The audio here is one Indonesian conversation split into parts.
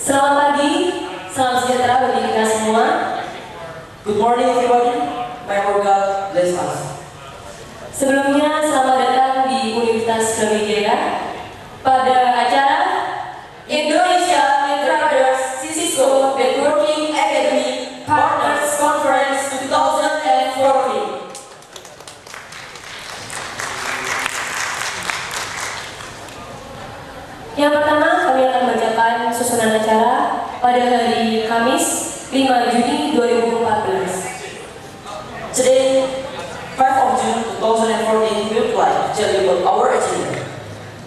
Selamat pagi, salam sejahtera bagi kita semua. Good morning everybody, may our God bless us. Sebelumnya selamat datang di Universitas Brawijaya pada acara Indonesia Traders Cisco Networking Academy Partners Conference 2014. Yang pertama, kami akan membacakan susunan acara pada hari Kamis 5 Juni 2014. Today, 5 of June 2014, we would like to tell you about our agenda.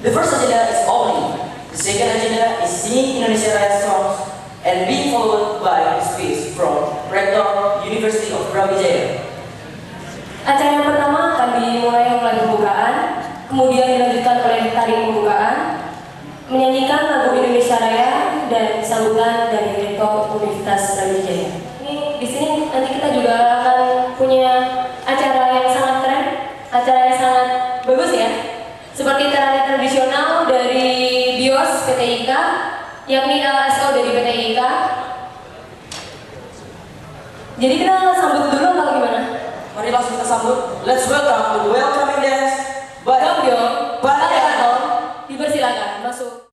The first agenda is bowling. The second agenda is singing Indonesia Raya songs and being followed by a speech from Rector University of Brawijaya. Acara yang pertama akan dimulai oleh pembukaan, kemudian dilanjutkan oleh tari pembukaan, menyanyikan lagu Indonesia Raya dan sambutan dari Rektor Universitas Brawijaya. Ini di sini nanti kita juga akan punya acara yang sangat keren, acara yang sangat bagus ya. Seperti tari tradisional dari BIOS PT IKA, yakni LSO dari PT IKA. Jadi kita sambut dulu atau gimana? Mari langsung kita sambut. Let's welcome the welcoming dance by Gambyo, Balayato, dipersilakan masuk.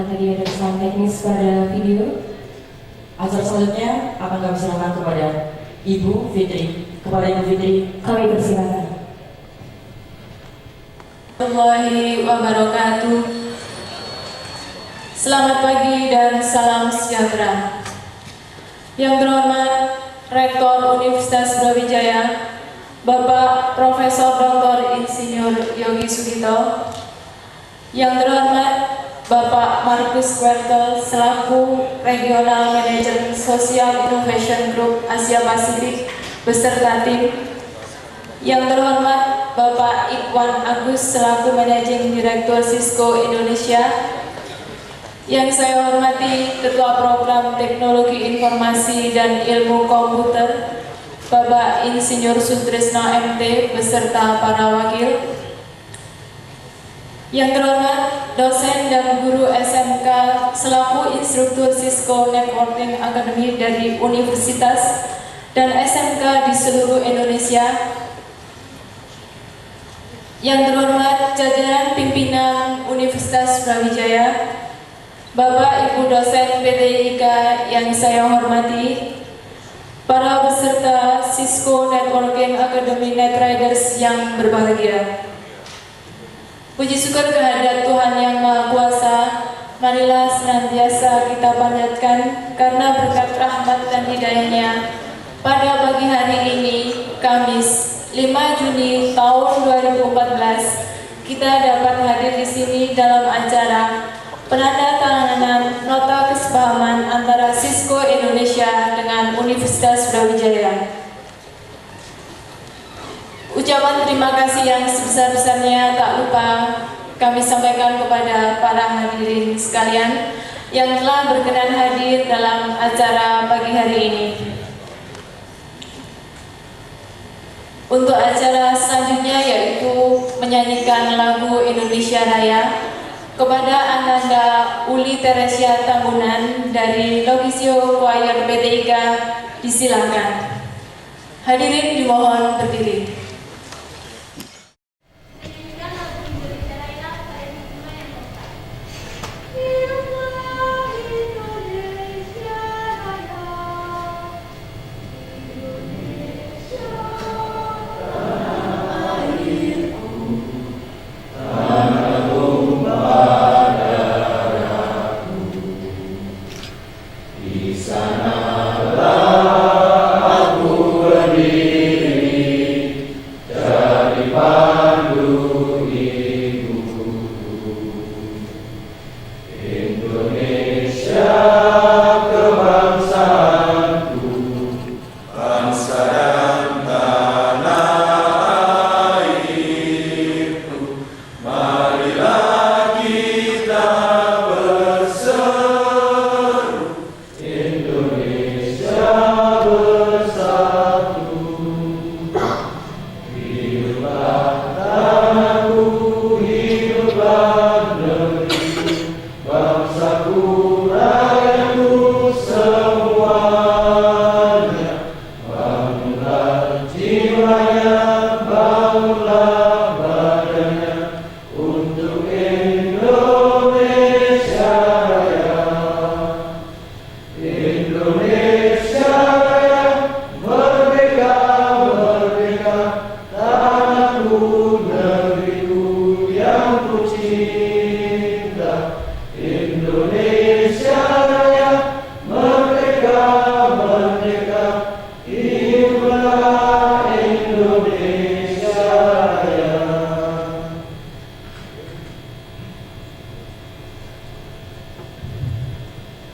tadi ada kesalahan teknis pada video. Acara selanjutnya akan kami serahkan kepada Ibu Fitri. Kepada Ibu Fitri, Kami persilakan. Warahmatullahi wabarakatuh. Selamat pagi dan salam sejahtera. Yang terhormat Rektor Universitas Brawijaya, Bapak Profesor Dr. Insinyur Yogi Sugito. Yang terhormat Bapak Markus Kwertel selaku Regional Manager Social Innovation Group Asia Pasifik beserta tim. Yang terhormat Bapak Ikhwan Agus selaku Managing Direktur Cisco Indonesia. Yang saya hormati Ketua Program Teknologi Informasi dan Ilmu Komputer Bapak Insinyur Sutrisno MT beserta para wakil. Yang terhormat dosen dan guru SMK selaku instruktur Cisco Networking Academy dari Universitas dan SMK di seluruh Indonesia. Yang terhormat jajaran pimpinan Universitas Brawijaya, Bapak Ibu dosen PTIK yang saya hormati, para peserta Cisco Networking Academy Netriders yang berbahagia. Puji syukur kehadirat Tuhan Yang Maha Kuasa, marilah senantiasa kita panjatkan karena berkat rahmat dan hidayah-Nya. Pada pagi hari ini, Kamis 5 Juni tahun 2014, kita dapat hadir di sini dalam acara penandatanganan nota kesepahaman antara Cisco Indonesia dengan Universitas Brawijaya. Ucapan terima kasih yang sebesar-besarnya tak lupa kami sampaikan kepada para hadirin sekalian yang telah berkenan hadir dalam acara pagi hari ini. Untuk acara selanjutnya yaitu menyanyikan lagu Indonesia Raya kepada Ananda Uli Teresia Tambunan dari Logisio Choir PTIK, disilakan. Hadirin dimohon berdiri.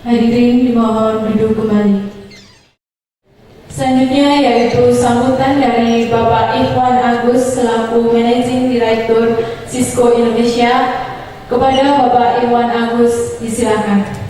Hadirin dimohon duduk kembali. Selanjutnya yaitu sambutan dari Bapak Ikhwan Agus selaku Managing Director Cisco Indonesia. Kepada Bapak Ikhwan Agus, disilakan.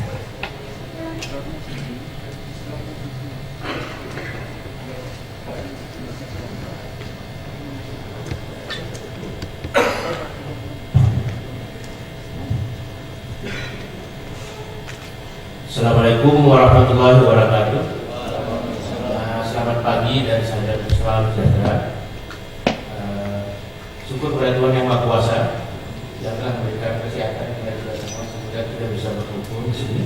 Assalamualaikum warahmatullahi wabarakatuh. Selamat pagi dan salam sejahtera. Syukur kepada Tuhan Yang Maha Kuasa yang telah memberikan kesehatan kepada kita semua sehingga kita bisa berkumpul di sini.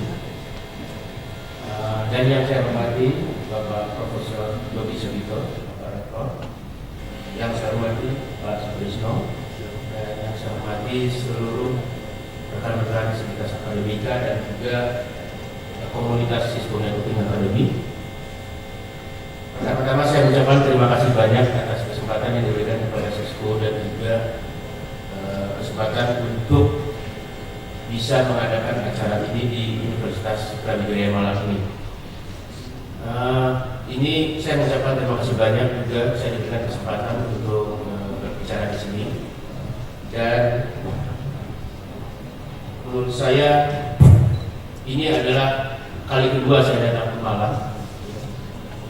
Dan yang saya hormati Bapak Profesor Yogi Sugito, Bapak Rektor, yang saya hormati Pak Sutrisno, dan yang saya hormati seluruh rekan-rekan Sivitas Akademika dan juga komunitas Cisco Networking Academy. Pertama-tama saya mengucapkan terima kasih banyak atas kesempatan yang diberikan kepada Cisco dan juga kesempatan untuk bisa mengadakan acara ini di Universitas Brawijaya Malang ini. Ini saya mengucapkan terima kasih banyak juga saya diberikan kesempatan untuk berbicara di sini. Dan menurut saya ini adalah kali kedua saya datang ke Malang,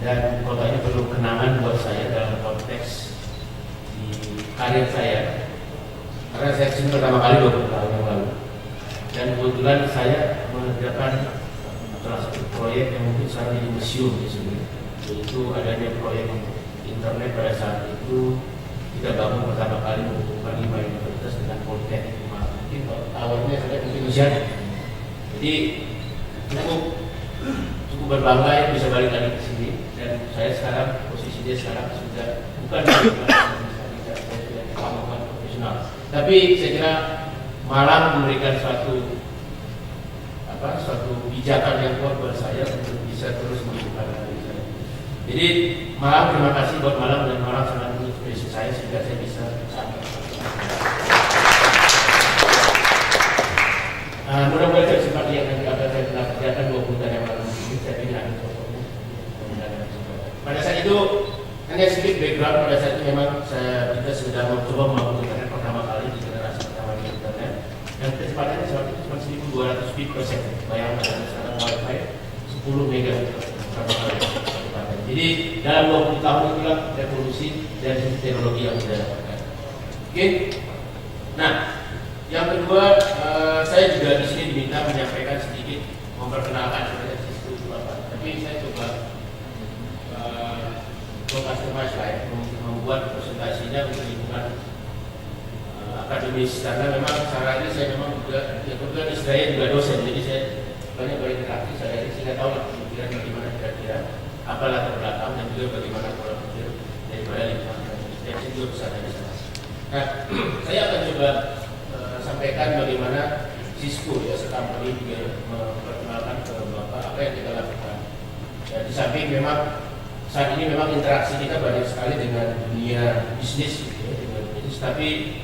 dan kota ini perlu kenangan buat saya dalam konteks di karir saya, karena saya kesini pertama kali 20 tahun yang lalu, dan kebetulan saya mengerjakan salah satu proyek yang mungkin sekarang jadi museum di sini, yaitu adanya proyek internet. Pada saat itu kita bangun pertama kali menghubungkan 5 universitas dengan Politeknik. Mungkin awalnya saya mungkin bisa, jadi cukup berbangga ya bisa balik lagi ke sini. Dan saya sekarang posisinya sekarang sudah bukan saya sudah kemampuan profesional, tapi saya kira Malang memberikan suatu pijakan yang kuat buat saya untuk bisa terus menghidupkan diri saya. Jadi Malang, terima kasih buat Malang, dan Malang sangat menginspirasi saya sehingga saya bisa sampai. Mudah-mudahan saya seperti yang saya pernah kerjakan 20 tahun yang lalu ini, saya ingin ada contohnya. Pada saat itu hanya sedikit background. Pada saat itu memang kita sudah mencoba membangun internet pertama kali di generasi pertama di internet, dan kecepatannya saat itu cuma 1200 feet per second. Bayangkan ada sekarang wifi 10 megabit pertama kali kecepatan. Jadi dalam 20 tahun itulah revolusi dari teknologi yang kita dapatkan. Oke. Nah, yang kedua, saya juga di sini diminta menyampaikan sedikit memperkenalkan sebenarnya Cisco itu apa. Tapi saya coba customize lah ya, membuat presentasinya untuk lingkungan akademis, karena memang cara ini saya memang juga kebetulan saya juga dosen, jadi saya banyak berinteraksi sehingga tahu lah pemikiran bagaimana kira-kira apa latar belakang dan juga bagaimana pola pikir daripada lingkungan akademis. Dan saya juga bisa dari sana. Nah, saya akan coba sampaikan bagaimana Cisco ya company juga memperkenalkan ke Bapak apa yang kita lakukan. Ya, di samping memang saat ini memang interaksi kita banyak sekali dengan dunia bisnis, gitu ya, dengan bisnis, tapi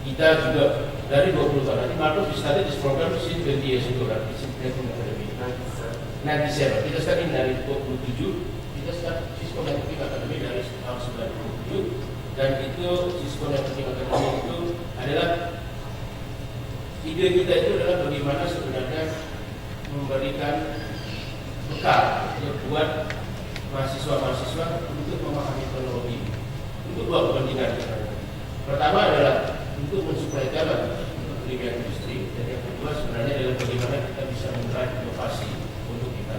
kita juga dari 20 tahun nanti Marcus we started this program since 20 years ago, right? Since 1997. Kita start dari 27, kita start Cisco Networking Academy dari tahun 97, dan itu Cisco Networking Academy itu adalah ide kita itu adalah bagaimana sebenarnya memberikan bekal buat mahasiswa-mahasiswa untuk memahami teknologi untuk dua kepentingan. Pertama adalah untuk mensuplai talent untuk dunia industri, dan yang kedua sebenarnya adalah bagaimana kita bisa mendrive inovasi untuk kita.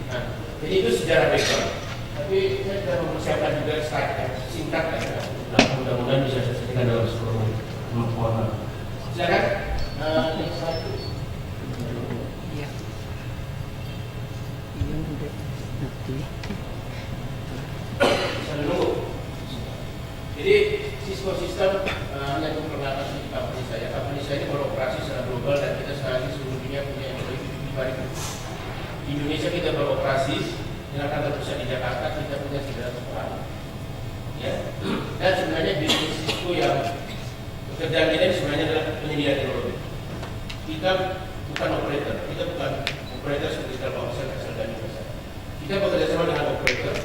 Nah, jadi itu sejarah background. Tapi saya sudah mempersiapkan juga slide yang singkat ya, mudah-mudahan bisa saya sampaikan dalam 10 menit. Mohon maaf. Silakan. Next slide. Iya. Iya udah nanti. Bisa dulu. Jadi Cisco System hanya memperkenalkan di company saya. Company saya ini beroperasi secara global, dan kita sekarang ini seluruh dunia punya yang lebih dari 5.000. Di Indonesia kita beroperasi dengan kantor pusat di Jakarta, kita punya 900 orang. Ya. Dan sebenarnya bisnis Cisco yang pekerjaan kita sebenarnya adalah penyedia teknologi. Kita bukan operator, kita bukan operator seperti Telkomsel, Excel, dan Universal. Kita bekerja sama dengan operator,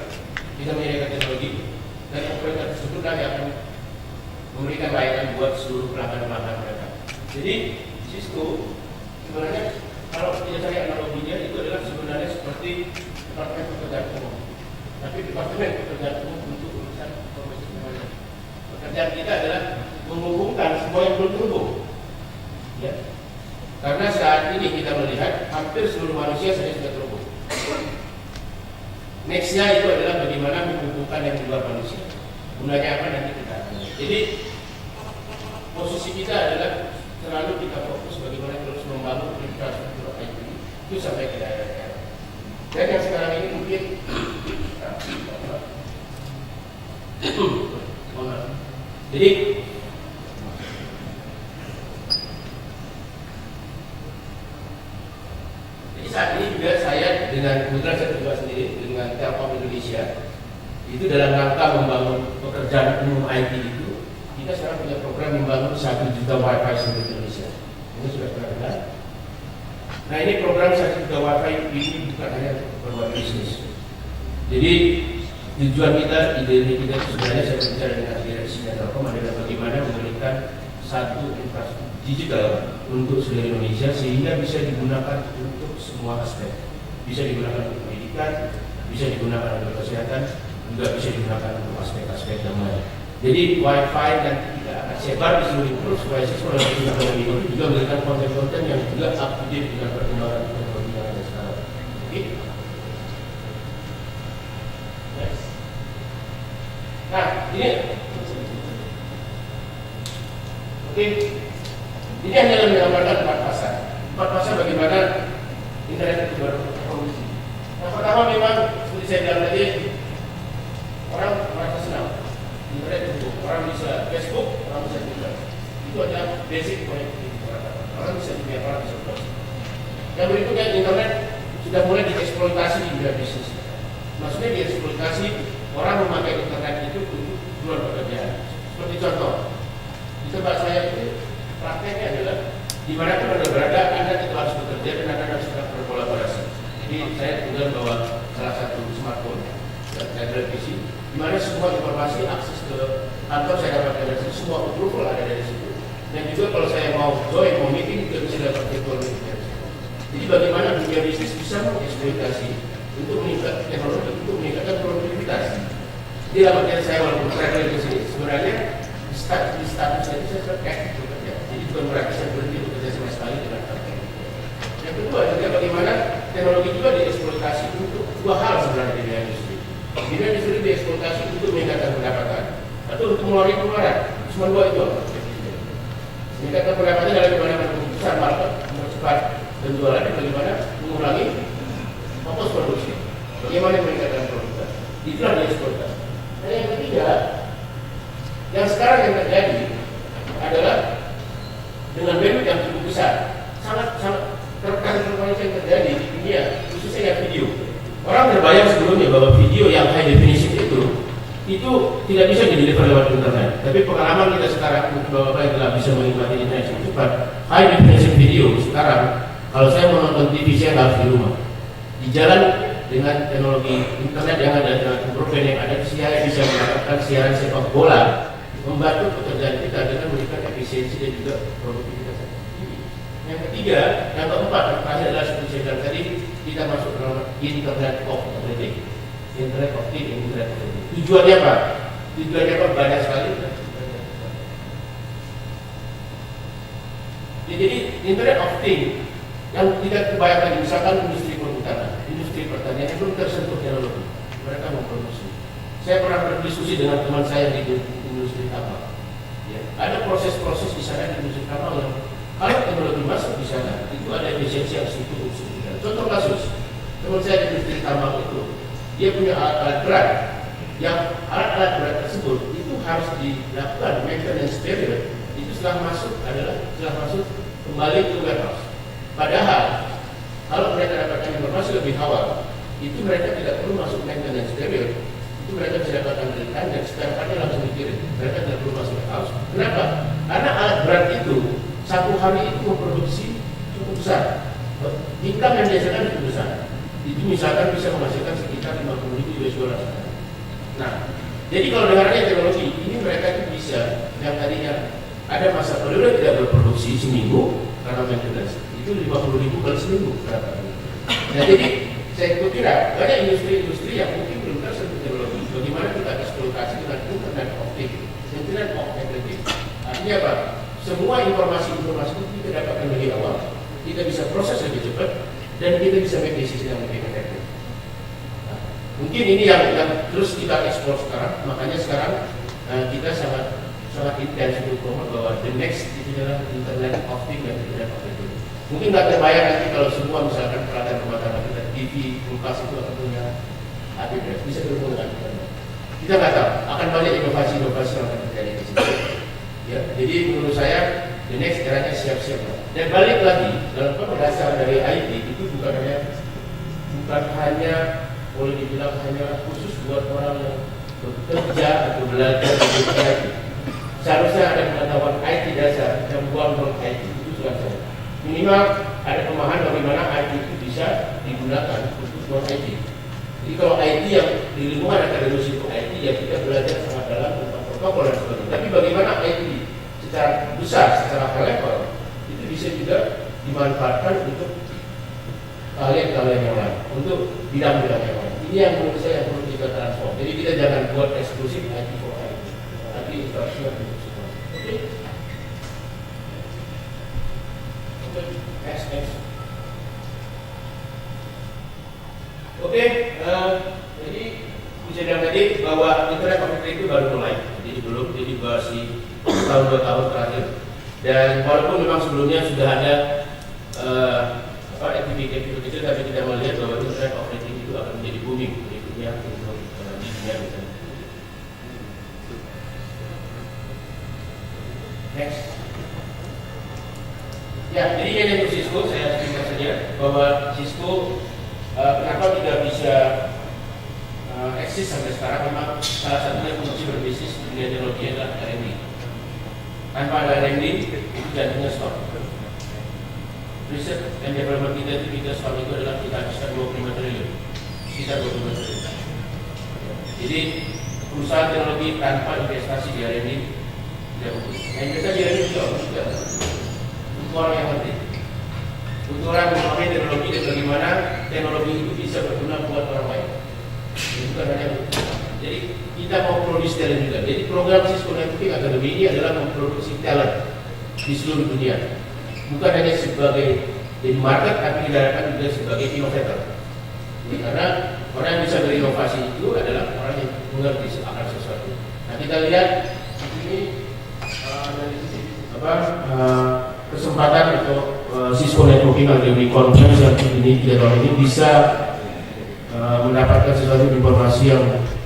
kita menyediakan teknologi, dan operator tersebut yang akan memberikan layanan buat seluruh pelanggan-pelanggan mereka. Jadi Cisco sebenarnya kalau kita cari analoginya itu adalah sebenarnya seperti departemen pekerjaan umum, tapi departemen pekerjaan umum untuk urusan profesional. Pekerjaan kita adalah menghubungkan semua yang belum terhubung. Ya. Karena saat ini kita melihat hampir seluruh manusia sudah terhubung. Nextnya itu adalah bagaimana menghubungkan yang di luar manusia. Gunanya apa nanti kita. Jadi posisi kita adalah selalu kita fokus bagaimana terus membangun infrastruktur IT itu sampai ke daerah-daerah. Dan yang sekarang ini mungkin jadi saat ini juga saya dengan kebetulan saya juga sendiri dengan Telkom Indonesia itu dalam rangka membangun pekerjaan umum IT itu, kita sekarang punya program membangun 1 juta WiFi seluruh Indonesia. Ini sudah pernah dengar. Nah, ini program 1 juta WiFi ini bukan hanya berbuat bisnis. Jadi tujuan kita, ide kita sebenarnya saya bicara dengan direksinya Telkom adalah bagaimana memberikan satu infrastruktur digital untuk seluruh Indonesia sehingga bisa digunakan untuk semua aspek. Bisa digunakan untuk pendidikan, bisa digunakan untuk kesehatan, juga bisa digunakan untuk aspek-aspek yang lain. Jadi WiFi nanti tidak akan sebar di seluruh Indo supaya siswa yang menggunakan ini juga memberikan konten-konten yang juga up to date dengan perkembangan teknologi yang ada sekarang. Oke? Yes. Nah, ini oke. Ini hanya menggambarkan 4 fasa. 4 fasa bagaimana internet itu berproduksi. Yang pertama memang seperti saya bilang tadi, orang merasa senang. Internet itu orang bisa Facebook, orang bisa Twitter. Itu adalah basic connectivity. Orang bisa dunia, orang bisa browsing. Yang berikutnya internet sudah mulai dieksploitasi di dunia bisnis. Maksudnya dieksploitasi orang memakai internet itu untuk luar pekerjaan. Seperti contoh, di tempat saya itu prakteknya adalah dimanapun Anda berada, Anda itu harus bekerja dan Anda harus berkolaborasi. Jadi saya kemudian bawa salah satu smartphone dan televisi, di mana semua informasi akses ke kantor saya dapatkan dari situ, semua approval ada dari situ. Dan juga kalau saya mau join, mau meeting juga bisa dapat virtual meeting dari situ. Jadi bagaimana dunia bisnis bisa mengeksploitasi untuk meningkatkan teknologi, untuk meningkatkan produktivitas. Jadi dalam artian saya walaupun traveling ke sini, sebenarnya di statusnya itu saya terkait bekerja. Jadi bukan berarti saya berhenti bekerja sama sekali dengan kantor. Yang kedua juga bagaimana teknologi juga dieksploitasi untuk 2 hal sebenarnya di dunia industri. Di dunia industri dieksploitasi untuk meningkatkan pendapatan atau untuk mengeluarkan pengeluaran. Cuma 2 itu. Meningkatkan pendapatan adalah bagaimana membesar market, mempercepat penjualan, dan bagaimana mengurangi fokus produksi. Bagaimana meningkatkan produktivitas. Itulah dieksploitasi. Dan yang ketiga, yang sekarang yang terjadi adalah dengan bandwidth yang cukup besar, sangat transformasi yang terjadi di dunia, khususnya yang video. Orang terbayang sebelumnya bahwa video yang high definition itu tidak bisa di-deliver lewat internet. Tapi pengalaman kita sekarang, mungkin bapak yang telah bisa menikmati internet yang cepat, high definition video sekarang, kalau saya menonton TV saya harus di rumah, di jalan dengan teknologi internet yang ada, dengan broadband yang ada, saya bisa mendapatkan siaran sepak bola, membantu pekerjaan kita dengan memberikan efisiensi dan juga produktivitas yang tinggi. Yang ketiga, yang keempat, yang terakhir adalah seperti saya bilang tadi, kita masuk dalam Internet of Everything. Internet of Things, Internet of Everything. Tujuannya apa? Tujuannya apa? Banyak sekali. Jadi Internet of Things yang tidak kebanyakan, misalkan industri perhutanan, industri pertanian yang belum tersentuh teknologi, mereka memproduksi. Saya pernah berdiskusi dengan teman saya di industri tambang. Ya, ada proses-proses di sana di industri tambang yang kalau teknologi masuk di sana itu ada efisiensi yang cukup signifikan. Contoh kasus, teman saya di industri tambang itu dia punya alat-alat berat, yang alat-alat berat tersebut itu harus dilakukan maintenance period. Itu setelah masuk kembali ke warehouse. Padahal kalau mereka dapatkan informasi lebih awal, itu mereka tidak perlu masuk maintenance period. Itu mereka bisa dapatkan berikan dan setiap hari langsung dikirim. Mereka tidak perlu masuk warehouse. Kenapa? Karena alat berat itu 1 hari itu memproduksi cukup besar. Income yang dihasilkan cukup besar. Itu misalkan bisa menghasilkan sekitar 50.000 US dollar. Nah, jadi kalau dengarnya teknologi ini mereka itu bisa yang tadinya ada masa periode tidak berproduksi seminggu karena maintenance itu 50.000 kali seminggu berapa? Nah, jadi saya kira banyak industri-industri yang mungkin belum tersentuh teknologi. Bagaimana kita eksploitasi dengan Internet of Things, Internet of Everything. Artinya apa? Semua informasi-informasi itu kita dapatkan lebih awal, kita bisa proses lebih cepat, dan kita bisa make decision yang lebih efektif. Nah, mungkin ini yang terus kita ekspor sekarang, makanya sekarang kita sangat sangat intens untuk promote bahwa the next itu adalah Internet of Things dan Internet of Everything. Mungkin nggak terbayang nanti kalau semua misalkan peralatan rumah tangga kita, TV, kulkas itu akan punya APDS, bisa berhubung dengan internet. Kita nggak tahu, akan banyak inovasi-inovasi yang akan terjadi di situ. Ya, jadi menurut saya the next eranya siap-siap. Dan balik lagi dalam dasar dari IT itu bukan hanya boleh dibilang hanya khusus buat orang yang bekerja atau belajar di IT. Seharusnya ada pengetahuan IT dasar yang buang IT itu juga saya. Minimal ada pemahaman bagaimana IT itu bisa digunakan untuk buat IT. Jadi kalau IT yang di lingkungan akademis itu IT ya kita belajar sangat dalam tentang protokol dan sebagainya. Tapi bagaimana IT secara besar, secara high level itu bisa juga dimanfaatkan untuk kalian yang lain, untuk bidang-bidang yang lain. Ini yang menurut saya yang perlu kita transform. Jadi kita jangan buat eksklusif IT for IT, tapi infrastruktur untuk semua. Oke. Next. Oke, jadi bisa bilang tadi bahwa Internet of Things itu baru mulai, jadi belum, jadi masih tahun 2 tahun terakhir. Dan walaupun memang sebelumnya sudah ada aktivitas kecil, tapi kita melihat bahwa Internet of Things itu akan menjadi booming berikutnya untuk di dunia. Next. Ya, jadi ini untuk Cisco, saya cerita saja bahwa Cisco kenapa tidak bisa eksis sampai sekarang. Memang salah satunya kunci berbisnis di dunia teknologi adalah R&D. Tanpa ada R&D, itu jantungnya stop. Research and development kita stop itu adalah kita habiskan 25 triliun, sekitar 25 triliun. Jadi perusahaan teknologi tanpa investasi di R&D tidak bagus. Investasi di R&D juga untuk orang yang ngerti, untuk orang memahami teknologi dan bagaimana teknologi itu bisa berguna buat orang lain. Bukan hanya jadi kita mau produksi talent juga. Jadi program Cisco Networking Academy ini adalah memproduksi talent di seluruh dunia. Bukan hanya sebagai di market, tapi diharapkan juga sebagai innovator. Karena orang yang bisa berinovasi itu adalah orang yang mengerti akan sesuatu. Nah kita lihat ini dari kesempatan untuk Cisco Networking Academy Conference yang ini 3 tahun ini bisa mendapatkan sesuatu informasi yang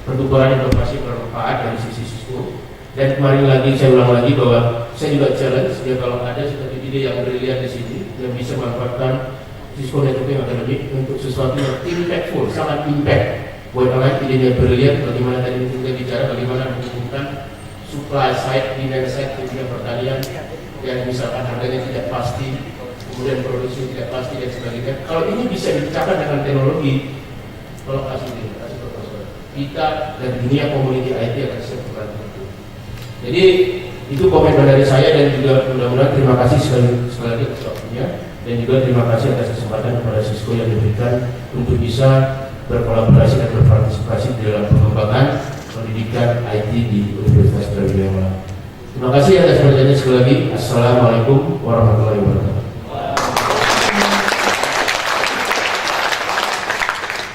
pertukaran informasi bermanfaat dari sisi Cisco. Dan kemarin lagi saya ulang lagi bahwa saya juga challenge ya kalau ada seperti ide yang brilian di sini yang bisa memanfaatkan Cisco Networking Academy untuk sesuatu yang impactful, sangat impact buat orang ide yang brilian. Bagaimana tadi kita bicara bagaimana menghubungkan supply side, demand side di bidang pertanian yang misalkan harganya tidak pasti, kemudian produksi tidak pasti dan sebagainya. Kalau ini bisa dicapai dengan teknologi, kalau kasih proposal, kita dan dunia community IT akan siap membantu. Jadi itu komitmen dari saya dan juga mudah-mudahan terima kasih sekali lagi atas waktunya dan juga terima kasih atas kesempatan kepada Cisco yang diberikan untuk bisa berkolaborasi dan berpartisipasi di dalam pengembangan pendidikan IT di Universitas Brawijaya. Terima kasih atas perhatiannya sekali lagi. Assalamualaikum warahmatullahi wabarakatuh.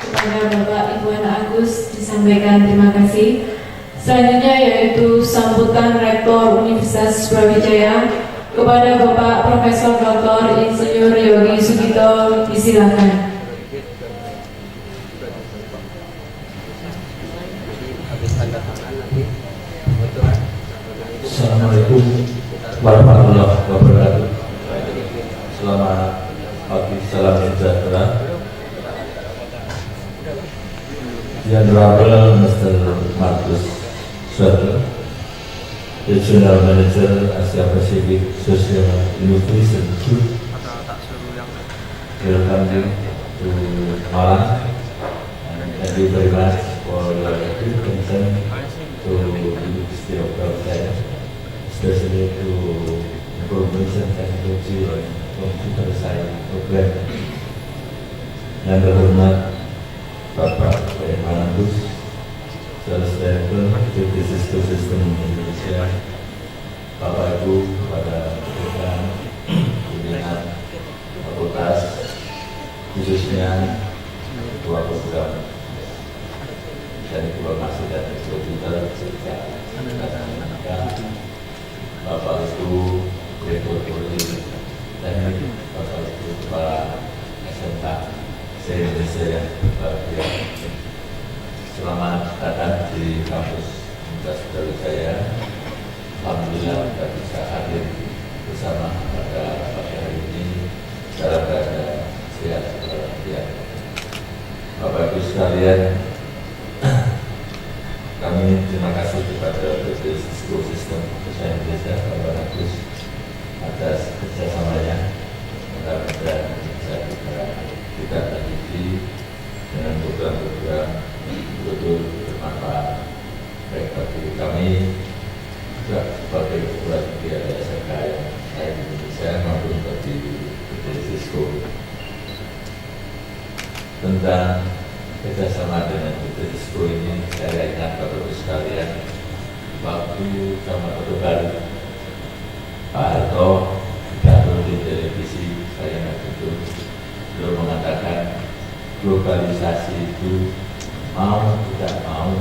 Kepada Bapak Ibu Agus disampaikan terima kasih. Selanjutnya yaitu sambutan Rektor Universitas Brawijaya kepada Bapak Profesor Dr. Insinyur Yogi Sugito, disilakan. Assalamualaikum warahmatullahi wabarakatuh. Selamat pagi, salam sejahtera. Honorable Mr. Marcus Schroeder, Regional Manager Asia Pacific Social Innovation Group, welcome you to Malang, and thank you very much for your attention to University of Brawijaya, especially to Information Technology and Computer Science Program. Yang terhormat Bapak Agus, Sales Director PT Cisco System Indonesia, Bapak Ibu, kepada dekan, pimpinan fakultas, khususnya ketua program dan informasi dan komputer, Bapak Ibu Direktur Teknik, Bapak Ibu Kepala SMK se-Indonesia yang berbahagia. Selamat datang di kampus Universitas Brawijaya. Alhamdulillah kita bisa hadir bersama pada pagi hari ini dalam keadaan sehat walafiat. Bapak Ibu sekalian, kami terima kasih kepada PT Cisco Sistem Usaha Indonesia Bapak Agus atas kerjasamanya. Mudah-mudahan bisa kita lanjuti dengan program-program betul bermanfaat baik bagi kami juga sebagai ukuran kegiatan SMK yang lain di Indonesia maupun bagi PT Cisco. Tentang kerjasama dengan PT Cisco ini, saya ingat Bapak Ibu sekalian, waktu zaman Orde Baru, Pak Harto pidato di televisi, saya ingat betul, beliau mengatakan globalisasi itu mau tidak mau,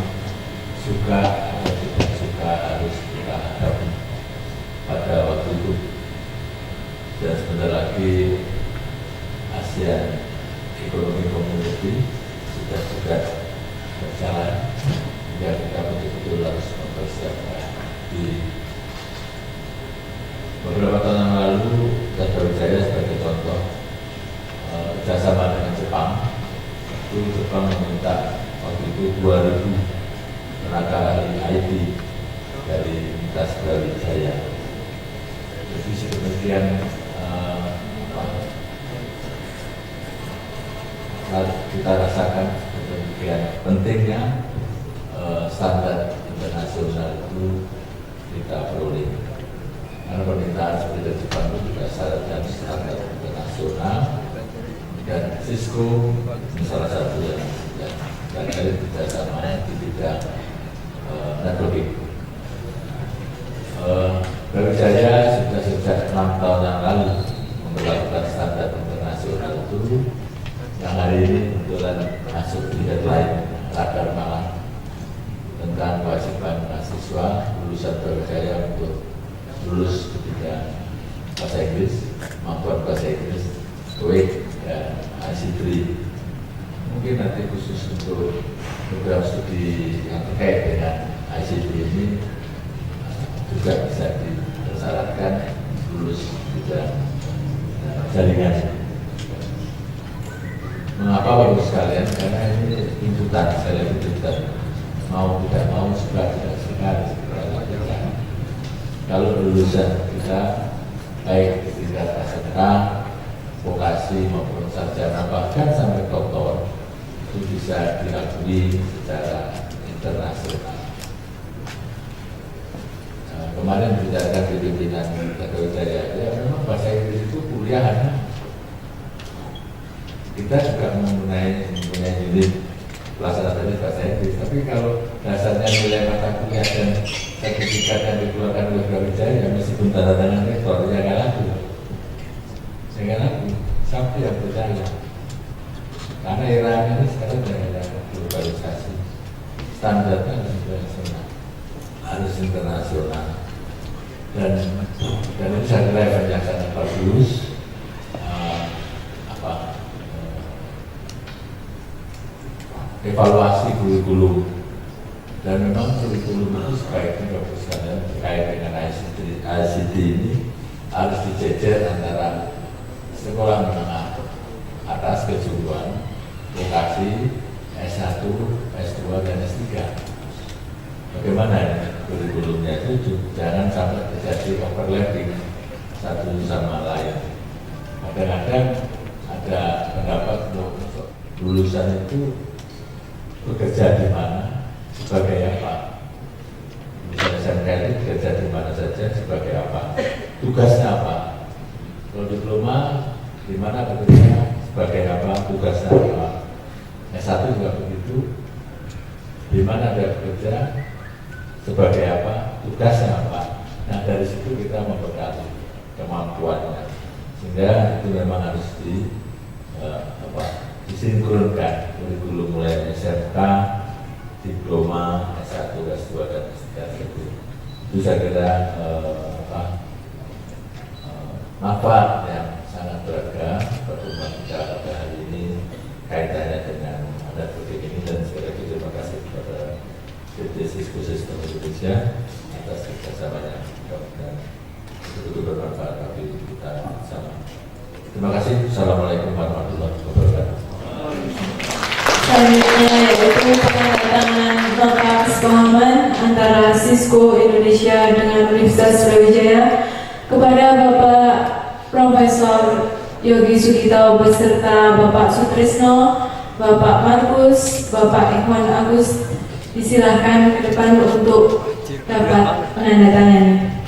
suka atau tidak suka harus kita hadapi pada waktu itu. Dan sebentar lagi ASEAN Economic Community sudah berjalan, ya kita betul-betul harus mempersiapkan diri. Beberapa tahun yang lalu, Brawijaya sebagai contoh kerjasama dengan Jepang. Itu Jepang meminta waktu itu 2.000 tenaga ahli IT dari Universitas Brawijaya. Jadi sedemikian kita rasakan sedemikian pentingnya standar internasional itu kita peroleh. Karena permintaan seperti Jepang itu juga syaratnya standar internasional, dan Cisco salah satu yang kali kerjasama di bidang networking. Brawijaya sudah sejak 6 tahun yang lalu memperlakukan standar internasional itu, yang hari ini kebetulan masuk di headline Radar Malang tentang kewajiban mahasiswa lulusan Brawijaya untuk lulus di bidang bahasa Inggris, kemampuan bahasa Inggris, TOEIC dan IC3. Mungkin nanti khusus untuk program studi yang terkait dengan IC3 ini juga bisa dipersyaratkan lulus bidang jaringan. Mengapa Bapak sekalian? Karena ini tuntutan, saya lebih tuntutan, mau tidak mau, suka tidak suka harus kita lakukan. Kalau lulusan kita baik di tingkat SMK, vokasi maupun sarjana bahkan sampai doktor itu bisa diakui secara internasional. Kemarin bicarakan di pimpinan Brawijaya, ya memang bahasa Inggris itu kuliahan. Kita juga mempunyai unit pelaksanaan bahasa Inggris, tapi kalau dasarnya nilai mata kuliah dan sertifikat yang dikeluarkan oleh Brawijaya, meskipun tanda tangan rektor, ya nggak laku. Saya nggak laku, sampai yang percaya. Karena era ini sekarang sudah ada globalisasi, standarnya harus internasional, dan ini saya kira yang sangat bagus. Evaluasi kurikulum, dan memang kurikulum itu sebaiknya Bapak sekalian terkait dengan ICT ini harus dijejer antara sekolah menengah atas kejuruan, vokasi, S1, S2 dan S3. Bagaimana ini kurikulumnya itu jangan sampai terjadi overlapping satu sama lain. Kadang-kadang ada pendapat untuk lulusan itu bekerja di mana, sebagai apa. Misalnya SMK itu bekerja di mana saja, sebagai apa, tugasnya apa. Kalau diploma, di mana bekerja, sebagai apa, tugasnya apa. S1 juga begitu, di mana dia bekerja, sebagai apa, tugasnya apa. Nah dari situ kita membekali kemampuannya, sehingga itu memang harus disinkronkan kurikulum mulai SMK, diploma, S1, S2 dan S3 itu saya kira manfaat yang sangat beragam. Pertemuan kita pada hari ini kaitannya dengan adat mudik ini, dan sekali lagi terima kasih kepada PT Cisco System Indonesia atas kerjasamanya. Mudah-mudahan betul-betul bermanfaat bagi kita bersama. Terima kasih. Assalamualaikum warahmatullahi wabarakatuh. Selanjutnya yaitu penandatangan nota kesepahaman antara Cisco Indonesia dengan Universitas Brawijaya kepada Bapak Profesor Yogi Sugito beserta Bapak Sutrisno, Bapak Markus, Bapak Ikhwan Agus. Disilahkan ke depan untuk dapat menandatangani.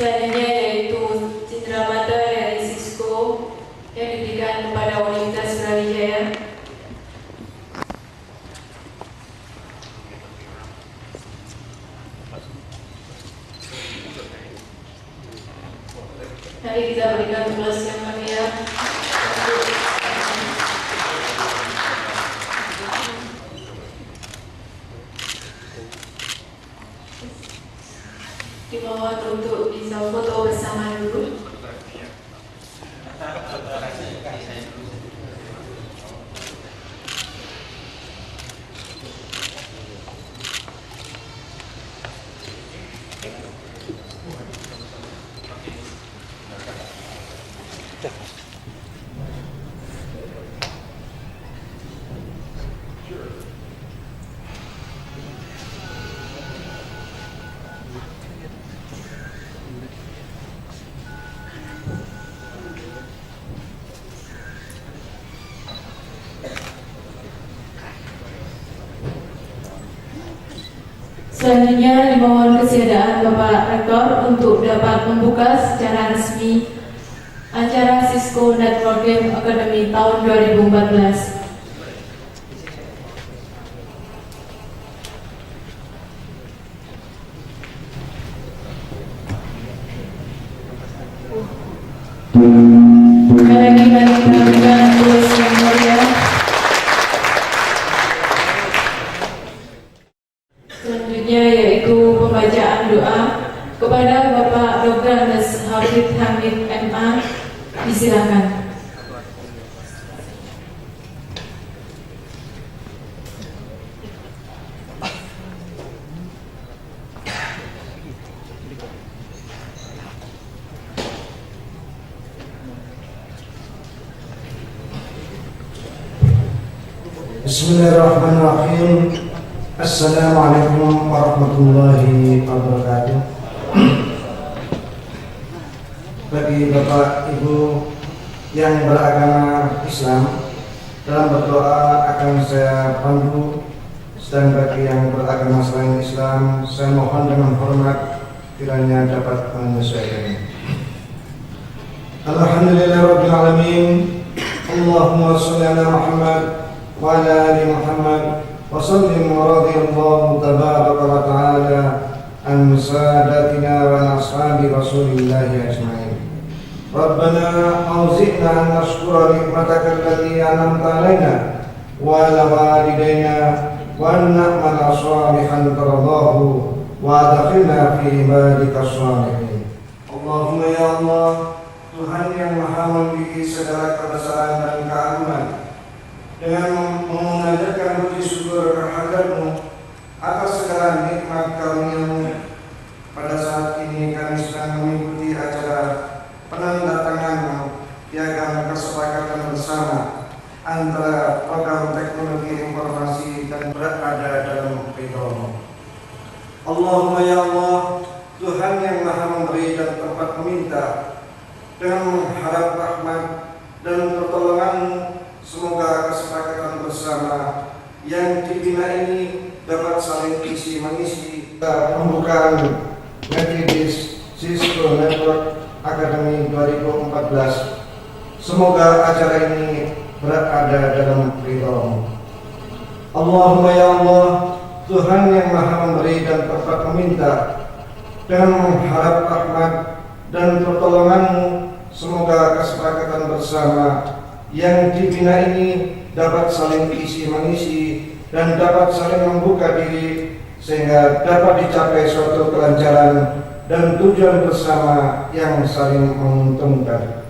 Selanjutnya yaitu Cindramata dari Cisco yang diberikan kepada Universitas Brawijaya. Mari kita berikan tugas yang mulia dimohon untuk bisa foto bersama dulu. Selanjutnya dimohon kesiadaan Bapak Rektor untuk dapat membuka secara resmi acara Cisco Networking Academy tahun 2014. Sekali lagi mari kita berikan tugas yang mulia. Selanjutnya yaitu pembacaan doa kepada Bapak Dr. Andes Hafid Hamid MA. Disilakan. Bismillahirrahmanirrahim. Assalamualaikum warahmatullahi wabarakatuh. Bagi Bapak Ibu yang beragama Islam, dalam berdoa akan saya pandu, dan bagi yang beragama selain Islam, saya mohon dengan hormat kiranya dapat menyesuaikan. Alhamdulillahirabbil alamin. Allahumma shalli ala Muhammad wa ala ali Muhammad wa sallim wa radhiyallahu tabaraka wa ta'ala an sadatina wa ashabi Rasulillahi ajma'in. Rabbana auzi'na an nashkura nikmataka allati an'amta 'alaina wa ala walidayna wa an na'mala shalihan tardahu wa adkhilna fi ibadika shalihin. Allahumma ya Allah, Tuhan yang Maha memiliki segala kebesaran dan keagungan, dengan mengajarkan puji syukur kehadirat-Mu atas segala nikmat karunia-Mu. Pada saat ini kami sedang mengikuti acara penandatanganan piagam kesepakatan bersama antara program teknologi informasi dan berada dalam ridho-Mu. Allahumma ya Allah, Tuhan yang Maha memberi dan tempat meminta, dengan mengharap rahmat dan pertolongan-Mu, semoga kesepakatan bersama yang dibina ini pembukaan Methodist Cisco Network Academy 2014. Semoga acara ini berada dalam ridho. Allahumma ya Allah, Tuhan yang Maha Memberi dan tempat meminta, dengan mengharap rahmat dan pertolongan-Mu, semoga kesepakatan bersama yang dibina ini dapat saling isi mengisi dan dapat saling membuka diri sehingga dapat dicapai suatu kelancaran dan tujuan bersama yang saling menguntungkan.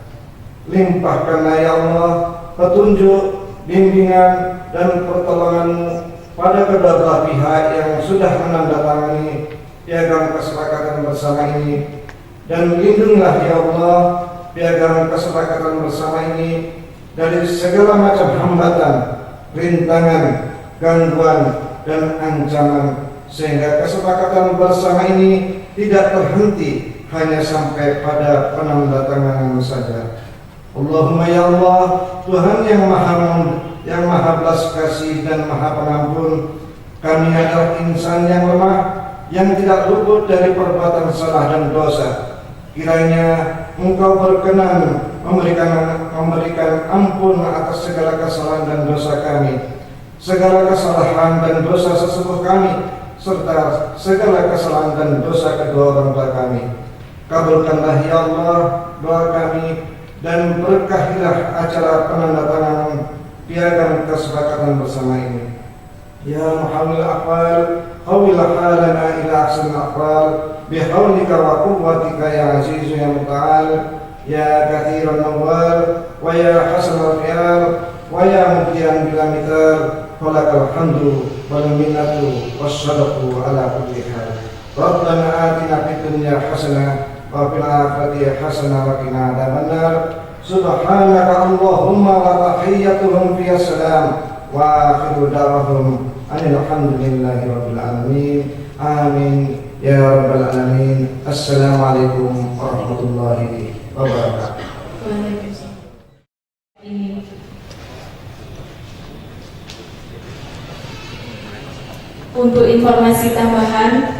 Limpahkanlah ya Allah petunjuk, bimbingan dan pertolongan-Mu pada kedua belah pihak yang sudah menandatangani piagam kesepakatan bersama ini, dan lindungilah ya Allah piagam kesepakatan bersama ini dari segala macam hambatan, rintangan, gangguan dan ancaman, sehingga kesepakatan bersama ini tidak terhenti hanya sampai pada penandatanganan saja. Allahumma ya Allah, Tuhan yang maha belas kasih dan maha pengampun, kami adalah insan yang lemah yang tidak luput dari perbuatan salah dan dosa. Kiranya Engkau berkenan memberikan ampun atas segala kesalahan dan dosa kami, segala kesalahan dan dosa sesepuh kami, serta segala kesalahan dan dosa kedua orang tua kami. Kabulkanlah ya Allah doa kami dan berkahilah acara penandatanganan piagam kesepakatan bersama ini. Ya muhawwil ahwal, hawwil halana ila ahsanil ahwal bihaulika wa quwwatika ya azizu ya muta'al ya kathiran nawal wa ya hasanal khiyal wa ya mubdian bila mithal walakal hamdu wal minnatu wassadaqu ala kulli hal. Rabbana atina fid dunya hasanah wa fil akhirati hasanah wa qina adzabannar. Subhanaka Allahumma wa tahiyyatuhum fiyas salam wa akhiru da'wahum alhamdulillahi rabbil alamin. Amin ya rabbal alamin. Assalamualaikum warahmatullahi wabarakatuh. Untuk informasi tambahan,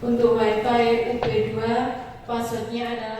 untuk WiFi UP2 passwordnya adalah